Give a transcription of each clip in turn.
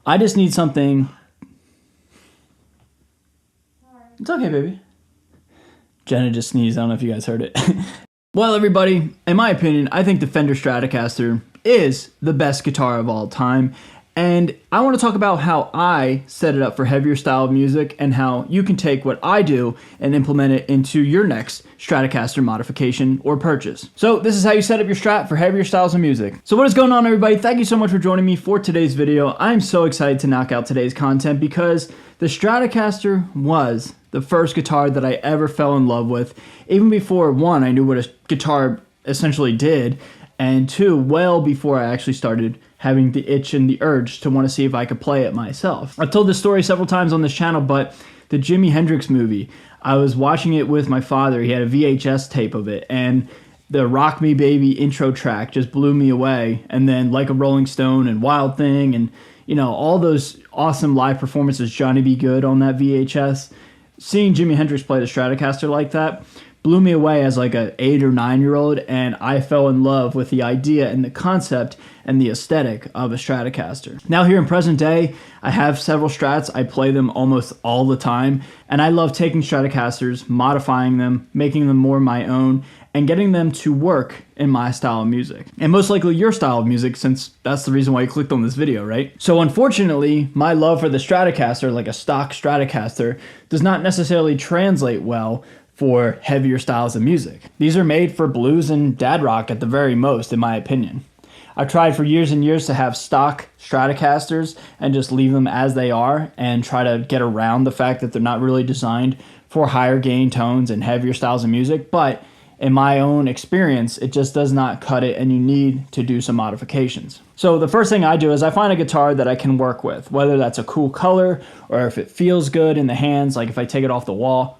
I just need something. It's okay, baby. Jenna just sneezed. I don't know if you guys heard it. Well, everybody, in my opinion, I think the Fender Stratocaster is the best guitar of all time. And I want to talk about how I set it up for heavier style of music and how you can take what I do and implement it into your next Stratocaster modification or purchase. So this is how you set up your Strat for heavier styles of music. So what is going on, everybody? Thank you so much for joining me for today's video. I'm so excited to knock out today's content because the Stratocaster was the first guitar that I ever fell in love with. Even before, one, I knew what a guitar essentially did, and two, well before I actually started having the itch and the urge to want to see if I could play it myself. I've told this story several times on this channel, but the Jimi Hendrix movie, I was watching it with my father. He had a VHS tape of it, and the Rock Me Baby intro track just blew me away. And then Like a Rolling Stone and Wild Thing and, you know, all those awesome live performances, Johnny B. Good on that VHS. Seeing Jimi Hendrix play the Stratocaster like that blew me away as like a 8 or 9 year old, and I fell in love with the idea and the concept and the aesthetic of a Stratocaster. Now here in present day, I have several Strats. I play them almost all the time, and I love taking Stratocasters, modifying them, making them more my own, and getting them to work in my style of music. And most likely your style of music, since that's the reason why you clicked on this video, right? So unfortunately, my love for the Stratocaster, like a stock Stratocaster, does not necessarily translate well for heavier styles of music. These are made for blues and dad rock at the very most, in my opinion. I've tried for years and years to have stock Stratocasters and just leave them as they are and try to get around the fact that they're not really designed for higher gain tones and heavier styles of music, but in my own experience, it just does not cut it, and you need to do some modifications. So the first thing I do is I find a guitar that I can work with, whether that's a cool color or if it feels good in the hands, like if I take it off the wall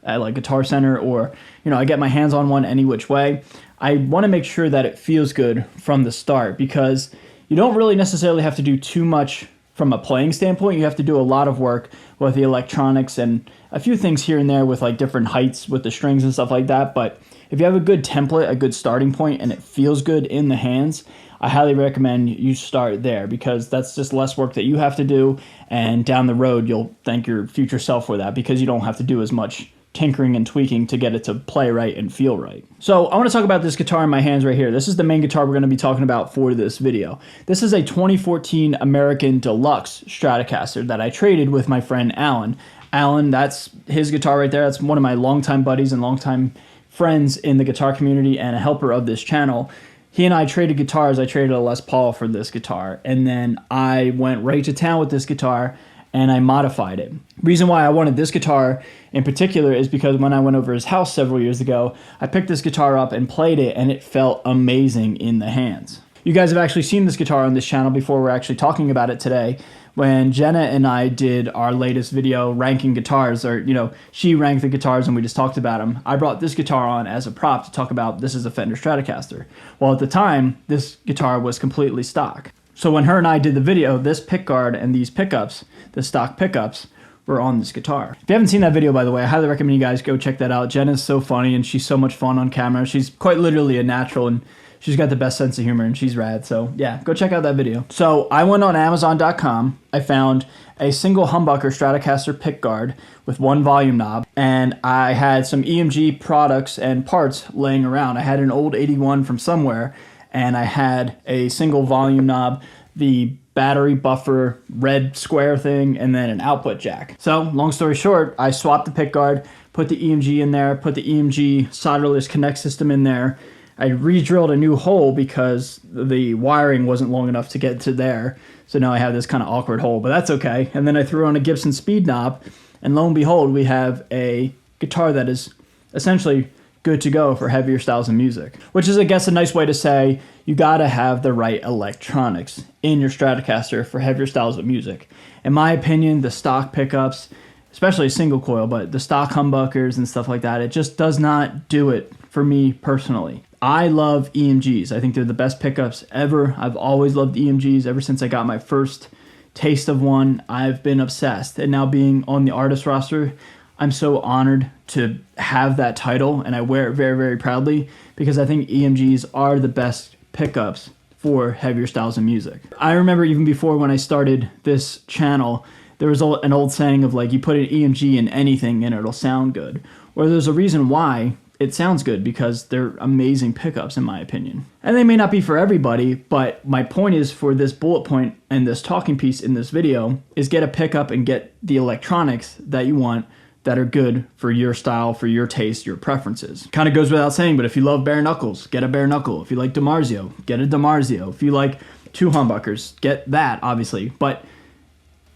at like Guitar Center, or, you know, I get my hands on one any which way. I want to make sure that it feels good from the start, because you don't really necessarily have to do too much from a playing standpoint. You have to do a lot of work with the electronics and a few things here and there with like different heights with the strings and stuff like that. But if you have a good template, a good starting point, and it feels good in the hands, I highly recommend you start there, because that's just less work that you have to do, and down the road you'll thank your future self for that, because you don't have to do as much tinkering and tweaking to get it to play right and feel right. So I want to talk about this guitar in my hands right here. This is the main guitar we're going to be talking about for this video. This is a 2014 American Deluxe Stratocaster that I traded with my friend Alan. Alan, that's his guitar right there. That's one of my longtime buddies and longtime friends in the guitar community and a helper of this channel. He and I traded guitars. I traded a Les Paul for this guitar, and then I went right to town with this guitar and I modified it. Reason why I wanted this guitar in particular is because when I went over his house several years ago, I picked this guitar up and played it, and it felt amazing in the hands. You guys have actually seen this guitar on this channel before. We're actually talking about it today. When Jenna and I did our latest video ranking guitars, or, you know, she ranked the guitars and we just talked about them, I brought this guitar on as a prop to talk about this is a Fender Stratocaster. Well, at the time, this guitar was completely stock. So when her and I did the video, this pickguard and these pickups, the stock pickups, were on this guitar. If you haven't seen that video, by the way, I highly recommend you guys go check that out. Jenna's so funny, and she's so much fun on camera. She's quite literally a natural, and she's got the best sense of humor, and she's rad. So yeah, go check out that video. So I went on Amazon.com. I found a single humbucker Stratocaster pickguard with one volume knob, and I had some EMG products and parts laying around. I had an old 81 from somewhere, and I had a single volume knob, the battery buffer red square thing, and then an output jack. So long story short, I swapped the pickguard, put the EMG in there, put the EMG solderless connect system in there. I re-drilled a new hole because the wiring wasn't long enough to get to there. So now I have this kind of awkward hole, but that's okay. And then I threw on a Gibson speed knob, and lo and behold, we have a guitar that is essentially good to go for heavier styles of music, which is, I guess, a nice way to say you gotta have the right electronics in your Stratocaster for heavier styles of music. In my opinion, the stock pickups, especially single coil, but the stock humbuckers and stuff like that, it just does not do it for me personally. I love EMGs. I think they're the best pickups ever. I've always loved EMGs ever since I got my first taste of one. I've been obsessed, and now being on the artist roster, I'm so honored to have that title, and I wear it very, very proudly, because I think EMGs are the best pickups for heavier styles of music. I remember even before when I started this channel, there was an old saying of like, you put an EMG in anything and it'll sound good. Or there's a reason why it sounds good, because they're amazing pickups in my opinion. And they may not be for everybody, but my point is for this bullet point and this talking piece in this video is get a pickup and get the electronics that you want that are good for your style, for your taste, your preferences. Kind of goes without saying, but if you love bare knuckles, get a bare knuckle. If you like DiMarzio, get a DiMarzio. If you like two humbuckers, get that, obviously. But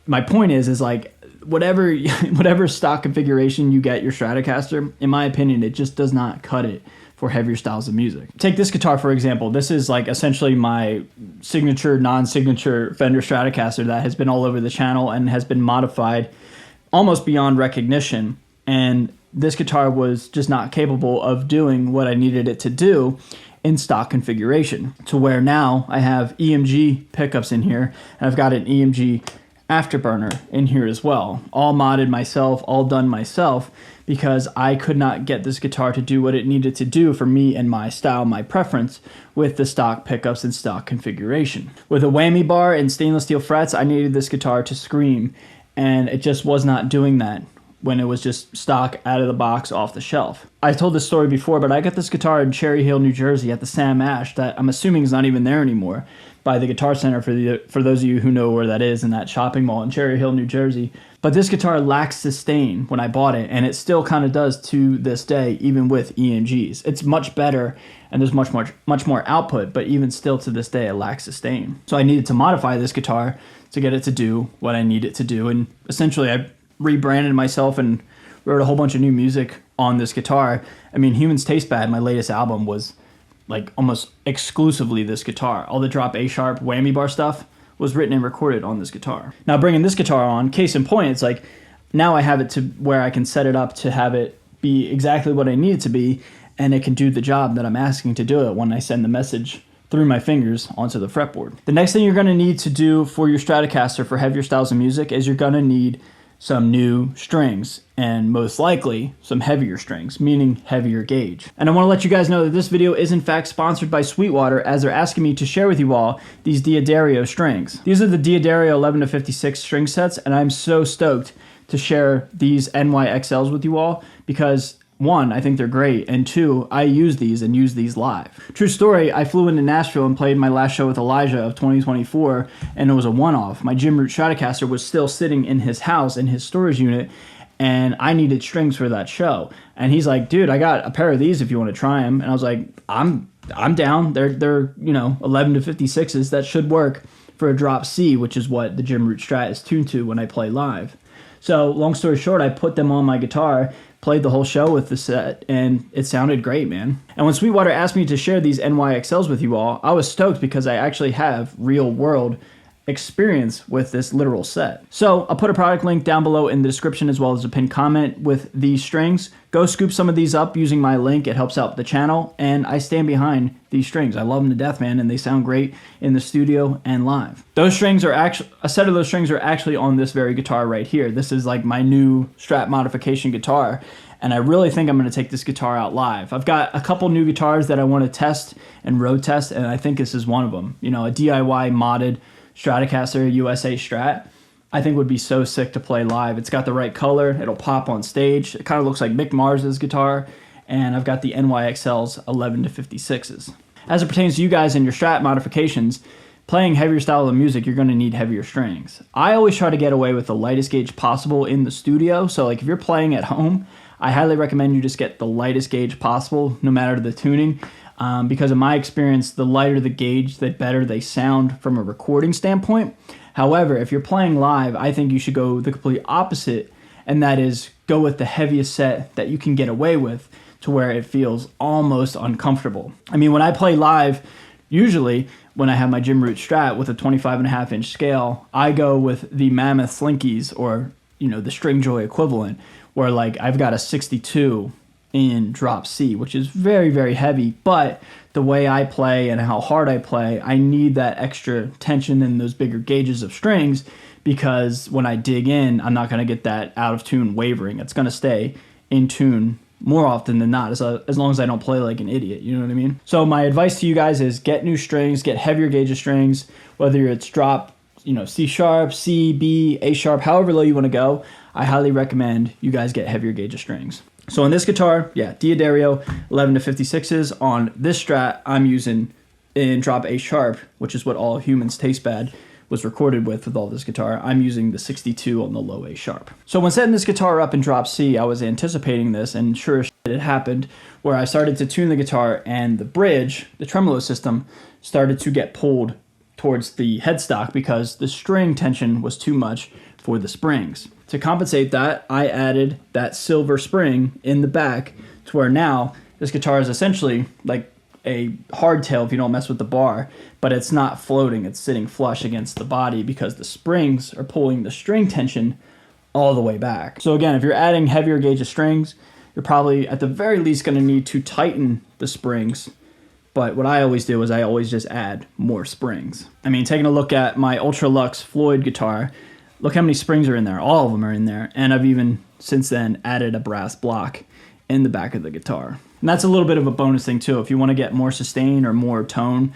my point is like, whatever stock configuration you get your Stratocaster, in my opinion, it just does not cut it for heavier styles of music. Take this guitar, for example. This is like essentially my signature, non-signature Fender Stratocaster that has been all over the channel and has been modified almost beyond recognition, and this guitar was just not capable of doing what I needed it to do in stock configuration, to where now I have EMG pickups in here, and I've got an EMG afterburner in here as well, all modded myself, all done myself, because I could not get this guitar to do what it needed to do for me and my style, my preference, with the stock pickups and stock configuration. With a whammy bar and stainless steel frets, I needed this guitar to scream, and it just was not doing that when it was just stock out of the box off the shelf. I told this story before, but I got this guitar in Cherry Hill, New Jersey at the Sam Ash that I'm assuming is not even there anymore, by the Guitar Center for those of you who know where that is, in that shopping mall in Cherry Hill, New Jersey. But this guitar lacks sustain when I bought it, and it still kind of does to this day, even with EMGs. It's much better, and there's much more output, but even still to this day, it lacks sustain. So I needed to modify this guitar to get it to do what I need it to do, and essentially I rebranded myself and wrote a whole bunch of new music on this guitar. I mean, Humans Taste Bad, my latest album, was like almost exclusively this guitar. All the drop A sharp whammy bar stuff was written and recorded on this guitar. Now bringing this guitar on, case in point, it's like now I have it to where I can set it up to have it be exactly what I need it to be, and it can do the job that I'm asking to do it when I send the message through my fingers onto the fretboard. The next thing you're going to need to do for your Stratocaster for heavier styles of music is you're going to need some new strings, and most likely some heavier strings, meaning heavier gauge. And I want to let you guys know that this video is in fact sponsored by Sweetwater, as they're asking me to share with you all these Diodario strings. These are the Diodario 11 to 56 string sets, and I'm so stoked to share these NYXLs with you all because one, I think they're great, and two, I use these and use these live. True story, I flew into Nashville and played my last show with Elijah of 2024, and it was a one-off. My Jim Root Stratocaster was still sitting in his house, in his storage unit, and I needed strings for that show. And he's like, dude, I got a pair of these if you want to try them. And I was like, I'm down. They're 11 to 56s. That should work for a drop C, which is what the Jim Root Strat is tuned to when I play live. So long story short, I put them on my guitar, played the whole show with the set, and it sounded great, man. And when Sweetwater asked me to share these NYXLs with you all, I was stoked because I actually have real world experience with this literal set. So I'll put a product link down below in the description as well as a pinned comment with these strings. Go scoop some of these up using my link. It helps out the channel, and I stand behind these strings. I love them to death, man, and they sound great in the studio and live. Those strings are actually, a set of those strings are actually on this very guitar right here. This is like my new Strat modification guitar, and I really think I'm going to take this guitar out live. I've got a couple new guitars that I want to test and road test, and I think this is one of them. You know, a DIY modded Stratocaster USA Strat I think would be so sick to play live. It's got the right color, it'll pop on stage. It kind of looks like Mick Mars's guitar, and I've got the NYXL's 11 to 56s. As it pertains to you guys and your Strat modifications, playing heavier style of music, you're going to need heavier strings. I always try to get away with the lightest gauge possible in the studio, so like if you're playing at home, I highly recommend you just get the lightest gauge possible, no matter the tuning. Because in my experience, the lighter the gauge, the better they sound from a recording standpoint. However, if you're playing live, I think you should go the complete opposite, and that is go with the heaviest set that you can get away with to where it feels almost uncomfortable. I mean, when I play live, usually when I have my Jim Root Strat with a 25.5-inch scale, I go with the Mammoth Slinkies, or the String Joy equivalent, where like I've got a 62 in drop C, which is very, very heavy, but the way I play and how hard I play, I need that extra tension in those bigger gauges of strings, because when I dig in, I'm not going to get that out of tune wavering. It's going to stay in tune more often than not, as long as I don't play like an idiot, you know what I mean? So my advice to you guys is get new strings, get heavier gauge of strings, whether it's drop, C sharp, C, B, A sharp, however low you want to go. I highly recommend you guys get heavier gauge of strings. So on this guitar, Diodario 11 to 56s. On this Strat, I'm using in drop A sharp, which is what All Humans Taste Bad was recorded with all this guitar. I'm using the 62 on the low A sharp. So when setting this guitar up in drop C, I was anticipating this, and sure as shit it happened, where I started to tune the guitar and the bridge, the tremolo system, started to get pulled towards the headstock because the string tension was too much for the springs. To compensate that, I added that silver spring in the back to where now this guitar is essentially like a hardtail if you don't mess with the bar, but it's not floating, it's sitting flush against the body because the springs are pulling the string tension all the way back. So again, if you're adding heavier gauge of strings, you're probably at the very least going to need to tighten the springs. But what I always do is I always just add more springs. I mean, taking a look at my Ultra Luxe Floyd guitar, look how many springs are in there. All of them are in there. And I've even since then added a brass block in the back of the guitar. And that's a little bit of a bonus thing too. If you want to get more sustain or more tone,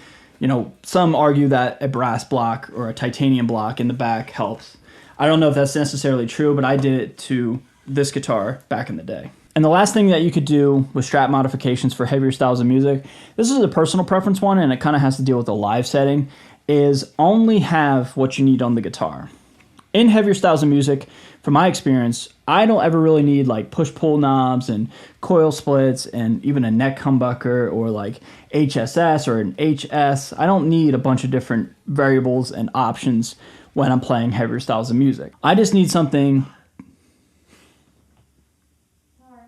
some argue that a brass block or a titanium block in the back helps. I don't know if that's necessarily true, but I did it to this guitar back in the day. And the last thing that you could do with Strat modifications for heavier styles of music, this is a personal preference one, and it kind of has to deal with the live setting, is only have what you need on the guitar. In heavier styles of music, from my experience, I don't ever really need like push-pull knobs and coil splits and even a neck humbucker or like HSS or an HS. I don't need a bunch of different variables and options when I'm playing heavier styles of music. I just need something...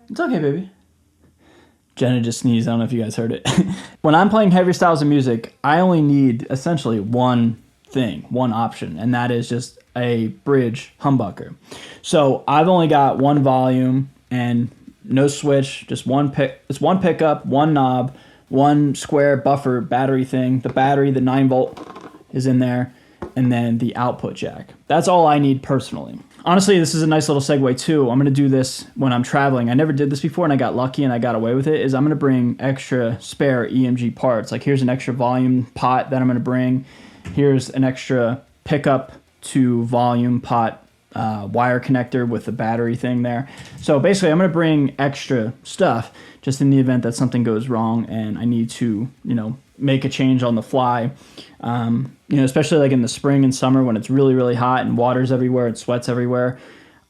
It's okay, baby. Jenna just sneezed. I don't know if you guys heard it. When I'm playing heavier styles of music, I only need essentially one thing, one option, and that is just a bridge humbucker. So I've only got one volume and no switch, just one pickup, one knob, one square buffer battery thing. The battery, the 9-volt is in there, and then the output jack. That's all I need personally. Honestly, this is a nice little segue too. I'm going to do this when I'm traveling. I never did this before and I got lucky and I got away with it, is I'm going to bring extra spare EMG parts. Like here's an extra volume pot that I'm going to bring. Here's an extra pickup to volume pot wire connector with the battery thing there. So basically I'm going to bring extra stuff just in the event that something goes wrong and I need to, make a change on the fly. Especially like in the spring and summer when it's really, really hot and water's everywhere and sweat's everywhere.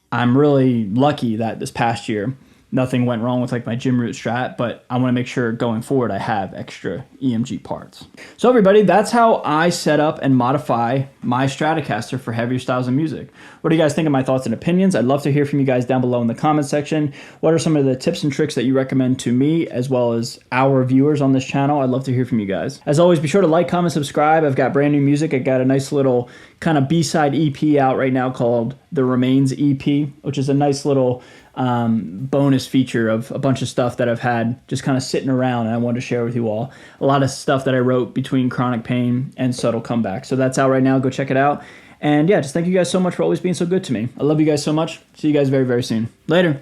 I'm really lucky that this past year nothing went wrong with like my gym route Strat, but I want to make sure going forward I have extra EMG parts. So everybody, that's how I set up and modify my Stratocaster for heavier styles of music. What do you guys think of my thoughts and opinions? I'd love to hear from you guys down below in the comment section. What are some of the tips and tricks that you recommend to me as well as our viewers on this channel? I'd love to hear from you guys. As always, be sure to like, comment, subscribe. I've got brand new music. I got a nice little kind of B-side EP out right now called The Remains EP, which is a nice little bonus feature of a bunch of stuff that I've had just kind of sitting around and I wanted to share with you all. A lot of stuff that I wrote between Chronic Pain and Subtle Comeback. So that's out right now. Go check it out. And yeah, just thank you guys so much for always being so good to me. I love you guys so much. See you guys very, very soon. Later.